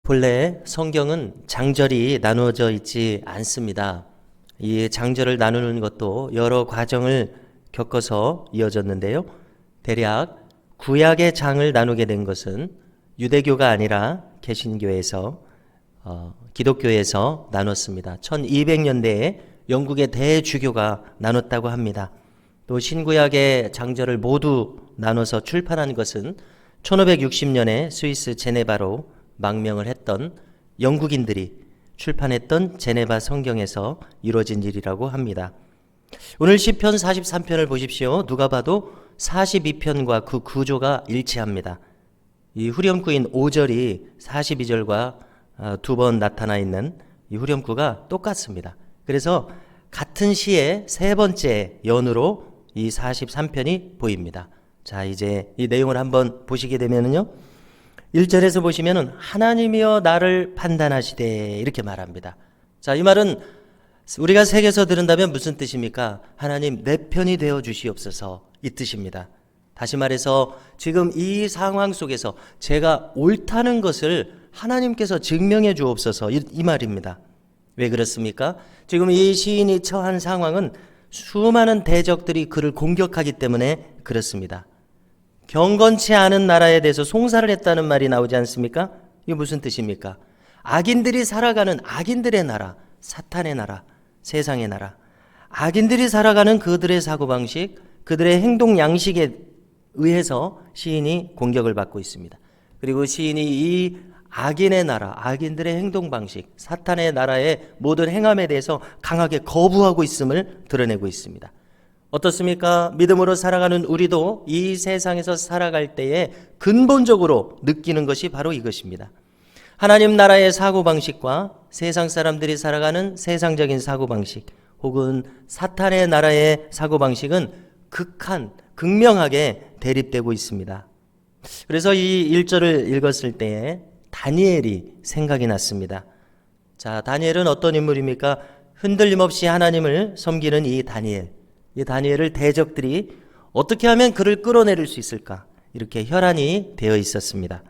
본래 성경은 장절이 나누어져 있지 않습니다. 이 장절을 나누는 것도 여러 과정을 겪어서 이어졌는데요. 대략 구약의 장을 나누게 된 것은 유대교가 아니라 개신교에서 기독교에서 나눴습니다. 1200년대에 영국의 대주교가 나눴다고 합니다. 또 신구약의 장절을 모두 나눠서 출판한 것은 1560년에 스위스 제네바로 망명을 했던 영국인들이 출판했던 제네바 성경에서 이루어진 일이라고 합니다. 오늘 시편 43편을 보십시오. 누가 봐도 42편과 그 구조가 일치합니다. 이 후렴구인 5절이 42절과 두 번 나타나 있는 이 후렴구가 똑같습니다. 그래서 같은 시의 세 번째 연으로 이 43편이 보입니다. 자, 이제 이 내용을 한번 보시게 되면은요. 1절에서 보시면은 하나님이여 나를 판단하시되 이렇게 말합니다. 자, 이 말은 우리가 새겨서 들은다면 무슨 뜻입니까? 하나님 내 편이 되어 주시옵소서 이 뜻입니다. 다시 말해서 지금 이 상황 속에서 제가 옳다는 것을 하나님께서 증명해 주옵소서 이 말입니다. 왜 그렇습니까? 지금 이 시인이 처한 상황은 수많은 대적들이 그를 공격하기 때문에 그렇습니다. 경건치 않은 나라에 대해서 송사를 했다는 말이 나오지 않습니까? 이게 무슨 뜻입니까? 악인들이 살아가는 악인들의 나라, 사탄의 나라, 세상의 나라, 악인들이 살아가는 그들의 사고방식, 그들의 행동 양식에 의해서 시인이 공격을 받고 있습니다. 그리고 시인이 이 악인의 나라, 악인들의 행동 방식, 사탄의 나라의 모든 행함에 대해서 강하게 거부하고 있음을 드러내고 있습니다. 어떻습니까? 믿음으로 살아가는 우리도 이 세상에서 살아갈 때에 근본적으로 느끼는 것이 바로 이것입니다. 하나님 나라의 사고방식과 세상 사람들이 살아가는 세상적인 사고방식 혹은 사탄의 나라의 사고방식은 극명하게 대립되고 있습니다. 그래서 이 1절을 읽었을 때에 다니엘이 생각이 났습니다. 자, 다니엘은 어떤 인물입니까? 흔들림 없이 하나님을 섬기는 이 다니엘을 대적들이 어떻게 하면 그를 끌어내릴 수 있을까? 이렇게 혈안이 되어 있었습니다.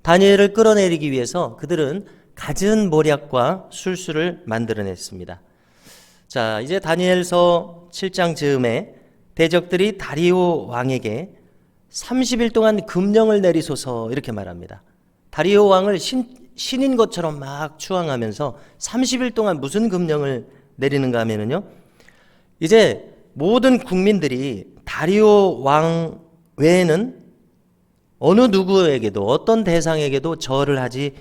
다니엘을 끌어내리기 위해서 그들은 갖은 모략과 술수를 만들어냈습니다. 자, 이제 다니엘서 7장 즈음에 대적들이 다리오 왕에게 30일 동안 금령을 내리소서 이렇게 말합니다. 다리오 왕을 신인 것처럼 막 추앙하면서 30일 동안 무슨 금령을 내리는가 하면은요. 이제 모든 국민들이 다리오 왕 외에는 어느 누구에게도 어떤 대상에게도 절을 하지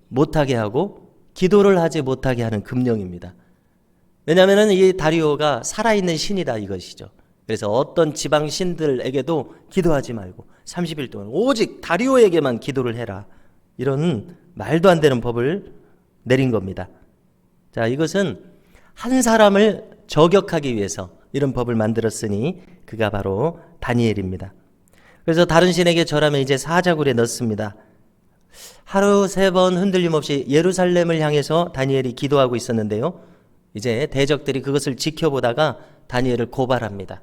못하게 하고 기도를 하지 못하게 하는 금령입니다. 왜냐하면 이 다리오가 살아있는 신이다 이것이죠. 그래서 어떤 지방 신들에게도 기도하지 말고 30일 동안 오직 다리오에게만 기도를 해라. 이런 말도 안 되는 법을 내린 겁니다. 자, 이것은 한 사람을 저격하기 위해서 이런 법을 만들었으니 그가 바로 다니엘입니다. 그래서 다른 신에게 절하면 이제 사자굴에 넣습니다. 하루 3번 흔들림 없이 예루살렘을 향해서 다니엘이 기도하고 있었는데요. 이제 대적들이 그것을 지켜보다가 다니엘을 고발합니다.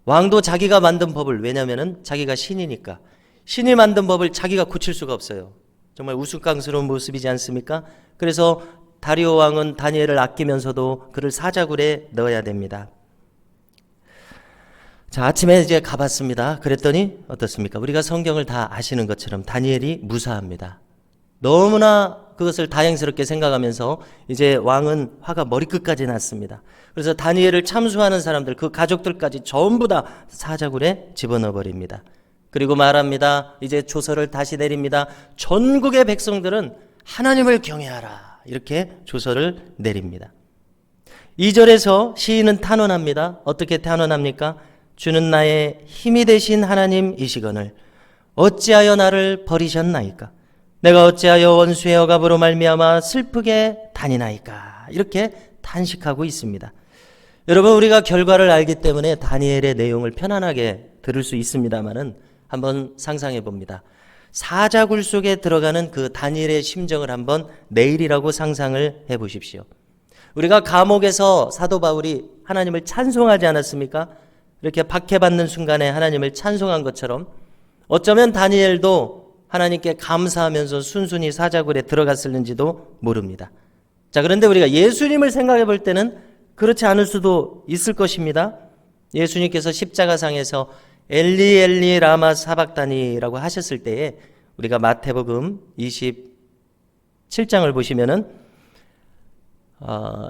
왕도 자기가 만든 법을, 왜냐하면 자기가 신이니까 신이 만든 법을 자기가 고칠 수가 없어요. 정말 우스꽝스러운 모습이지 않습니까? 그래서 다리오 왕은 다니엘을 아끼면서도 그를 사자굴에 넣어야 됩니다. 자, 아침에 이제 가봤습니다. 그랬더니 어떻습니까? 우리가 성경을 다 아시는 것처럼 다니엘이 무사합니다. 너무나 그것을 다행스럽게 생각하면서 이제 왕은 화가 머리끝까지 났습니다. 그래서 다니엘을 참수하는 사람들, 그 가족들까지 전부 다 사자굴에 집어넣어 버립니다. 그리고 말합니다. 이제 조서를 다시 내립니다. 전국의 백성들은 하나님을 경외하라. 이렇게 조서를 내립니다. 2절에서 시인은 탄원합니다. 어떻게 탄원합니까? 주는 나의 힘이 되신 하나님이시거늘 어찌하여 나를 버리셨나이까? 내가 어찌하여 원수의 억압으로 말미암아 슬프게 다니나이까? 이렇게 탄식하고 있습니다. 여러분, 우리가 결과를 알기 때문에 다니엘의 내용을 편안하게 들을 수 있습니다만은 한번 상상해 봅니다. 사자굴 속에 들어가는 그 다니엘의 심정을 한번 내일이라고 상상을 해 보십시오. 우리가 감옥에서 사도 바울이 하나님을 찬송하지 않았습니까? 이렇게 박해받는 순간에 하나님을 찬송한 것처럼 어쩌면 다니엘도 하나님께 감사하면서 순순히 사자굴에 들어갔을는지도 모릅니다. 자, 그런데 우리가 예수님을 생각해 볼 때는 그렇지 않을 수도 있을 것입니다. 예수님께서 십자가상에서 엘리 엘리 라마 사박다니라고 하셨을 때에 우리가 마태복음 27장을 보시면은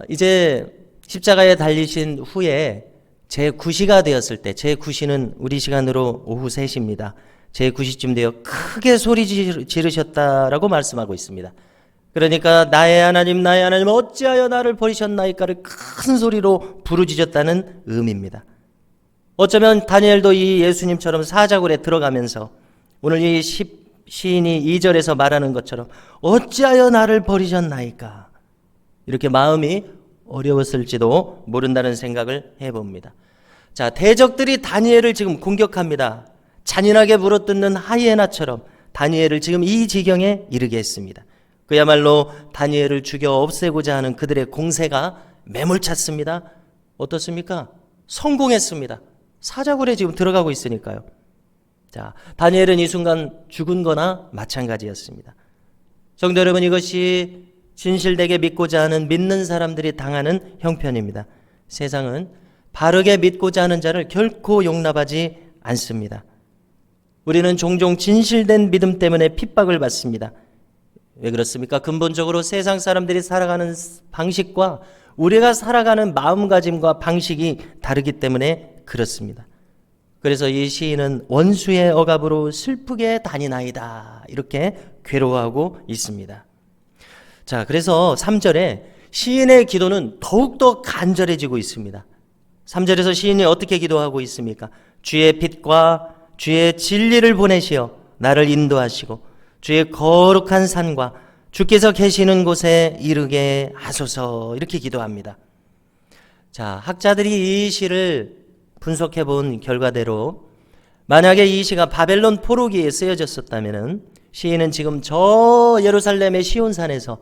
이제 십자가에 달리신 후에 제9시가 되었을 때, 제9시는 우리 시간으로 오후 3시입니다. 제9시쯤 되어 크게 소리 지르셨다라고 말씀하고 있습니다. 그러니까 나의 하나님 어찌하여 나를 버리셨나이까를 큰 소리로 부르짖었다는 의미입니다. 어쩌면 다니엘도 이 예수님처럼 사자굴에 들어가면서 오늘 이 시인이 2절에서 말하는 것처럼 어찌하여 나를 버리셨나이까 이렇게 마음이 어려웠을지도 모른다는 생각을 해봅니다. 자, 대적들이 다니엘을 지금 공격합니다. 잔인하게 물어뜯는 하이에나처럼 다니엘을 지금 이 지경에 이르게 했습니다. 그야말로 다니엘을 죽여 없애고자 하는 그들의 공세가 매몰찼습니다. 어떻습니까? 성공했습니다. 사자굴에 지금 들어가고 있으니까요. 자, 다니엘은 이 순간 죽은 거나 마찬가지였습니다. 성도 여러분, 이것이 진실되게 믿고자 하는 믿는 사람들이 당하는 형편입니다. 세상은 바르게 믿고자 하는 자를 결코 용납하지 않습니다. 우리는 종종 진실된 믿음 때문에 핍박을 받습니다. 왜 그렇습니까? 근본적으로 세상 사람들이 살아가는 방식과 우리가 살아가는 마음가짐과 방식이 다르기 때문에 그렇습니다. 그래서 이 시인은 원수의 억압으로 슬프게 다니나이다 이렇게 괴로워하고 있습니다. 자, 그래서 3절에 시인의 기도는 더욱더 간절해지고 있습니다. 3절에서 시인이 어떻게 기도하고 있습니까? 주의 빛과 주의 진리를 보내시어 나를 인도하시고 주의 거룩한 산과 주께서 계시는 곳에 이르게 하소서 이렇게 기도합니다. 자, 학자들이 이 시를 분석해 본 결과대로 만약에 이 시가 바벨론 포로기에 쓰여졌었다면 시인은 지금 저 예루살렘의 시온산에서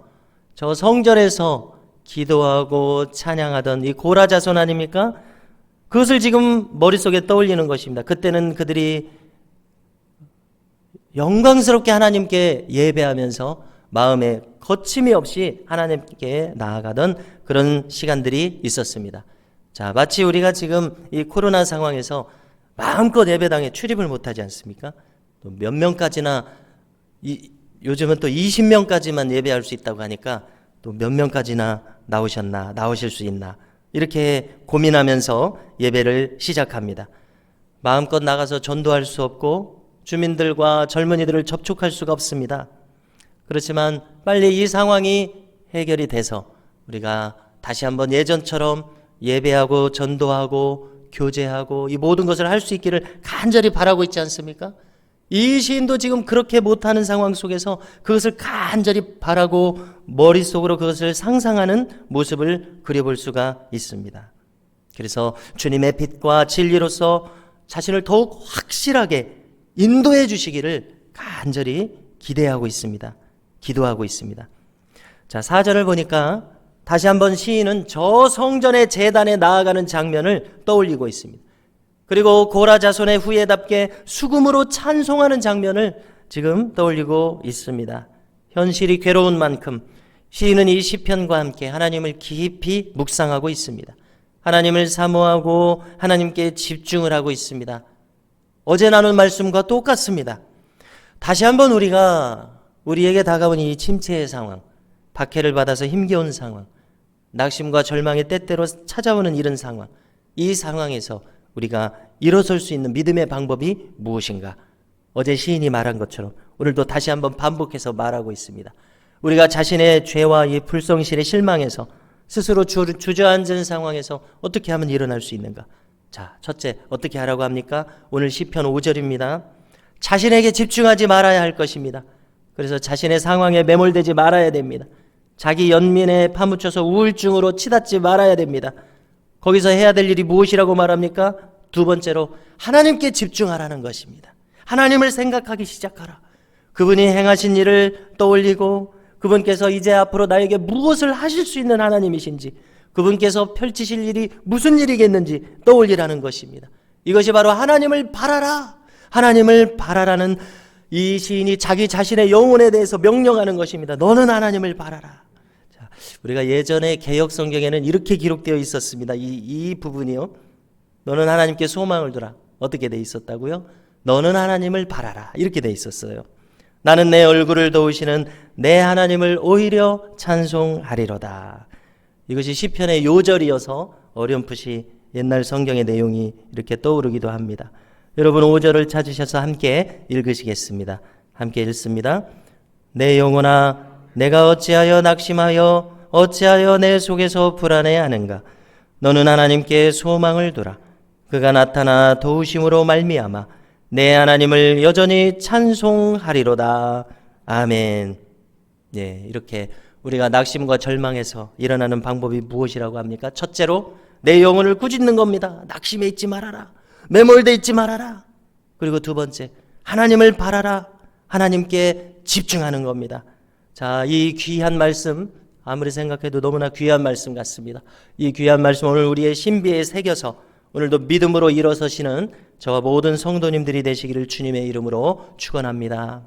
저 성전에서 기도하고 찬양하던 이 고라 자손 아닙니까? 그것을 지금 머릿속에 떠올리는 것입니다. 그때는 그들이 영광스럽게 하나님께 예배하면서 마음에 거침이 없이 하나님께 나아가던 그런 시간들이 있었습니다. 자, 마치 우리가 지금 이 코로나 상황에서 마음껏 예배당에 출입을 못하지 않습니까? 또 몇 명까지나 요즘은 또 20명까지만 예배할 수 있다고 하니까 또 몇 명까지나 나오실 수 있나 이렇게 고민하면서 예배를 시작합니다. 마음껏 나가서 전도할 수 없고 주민들과 젊은이들을 접촉할 수가 없습니다. 그렇지만 빨리 이 상황이 해결이 돼서 우리가 다시 한번 예전처럼 예배하고 전도하고 교제하고 이 모든 것을 할 수 있기를 간절히 바라고 있지 않습니까? 이 시인도 지금 그렇게 못하는 상황 속에서 그것을 간절히 바라고 머릿속으로 그것을 상상하는 모습을 그려볼 수가 있습니다. 그래서 주님의 빛과 진리로서 자신을 더욱 확실하게 인도해 주시기를 간절히 기대하고 있습니다. 기도하고 있습니다. 자, 4절을 보니까 다시 한번 시인은 저 성전의 제단에 나아가는 장면을 떠올리고 있습니다. 그리고 고라 자손의 후예답게 수금으로 찬송하는 장면을 지금 떠올리고 있습니다. 현실이 괴로운 만큼 시인은 이 시편과 함께 하나님을 깊이 묵상하고 있습니다. 하나님을 사모하고 하나님께 집중을 하고 있습니다. 어제 나눈 말씀과 똑같습니다. 다시 한번 우리에게 다가온 이 침체의 상황, 박해를 받아서 힘겨운 상황, 낙심과 절망의 때때로 찾아오는 이런 상황, 이 상황에서 우리가 일어설 수 있는 믿음의 방법이 무엇인가? 어제 시인이 말한 것처럼 오늘도 다시 한번 반복해서 말하고 있습니다. 우리가 자신의 죄와 이 불성실에 실망해서 스스로 주저앉은 상황에서 어떻게 하면 일어날 수 있는가? 자, 첫째, 어떻게 하라고 합니까? 오늘 시편 5절입니다. 자신에게 집중하지 말아야 할 것입니다. 그래서 자신의 상황에 매몰되지 말아야 됩니다. 자기 연민에 파묻혀서 우울증으로 치닫지 말아야 됩니다. 거기서 해야 될 일이 무엇이라고 말합니까? 두 번째로 하나님께 집중하라는 것입니다. 하나님을 생각하기 시작하라. 그분이 행하신 일을 떠올리고 그분께서 이제 앞으로 나에게 무엇을 하실 수 있는 하나님이신지, 그분께서 펼치실 일이 무슨 일이겠는지 떠올리라는 것입니다. 이것이 바로 하나님을 바라라. 하나님을 바라라는 이 시인이 자기 자신의 영혼에 대해서 명령하는 것입니다. 너는 하나님을 바라라. 자, 우리가 예전에 개역 성경에는 이렇게 기록되어 있었습니다. 이 부분이요. 너는 하나님께 소망을 두라. 어떻게 돼 있었다고요? 너는 하나님을 바라라. 이렇게 돼 있었어요. 나는 내 얼굴을 도우시는 내 하나님을 오히려 찬송하리로다. 이것이 시편의 요절이어서 어렴풋이 옛날 성경의 내용이 이렇게 떠오르기도 합니다. 여러분 5절을 찾으셔서 함께 읽으시겠습니다. 함께 읽습니다. 내 영혼아 내가 어찌하여 낙심하여 어찌하여 내 속에서 불안해하는가. 너는 하나님께 소망을 두라. 그가 나타나 도우심으로 말미암아 내 하나님을 여전히 찬송하리로다. 아멘. 네, 이렇게 우리가 낙심과 절망에서 일어나는 방법이 무엇이라고 합니까? 첫째로 내 영혼을 꾸짖는 겁니다. 낙심해 있지 말아라. 매몰돼 있지 말아라. 그리고 두 번째, 하나님을 바라라. 하나님께 집중하는 겁니다. 자, 이 귀한 말씀, 아무리 생각해도 너무나 귀한 말씀 같습니다. 이 귀한 말씀 오늘 우리의 신비에 새겨서 오늘도 믿음으로 일어서시는 저와 모든 성도님들이 되시기를 주님의 이름으로 축원합니다.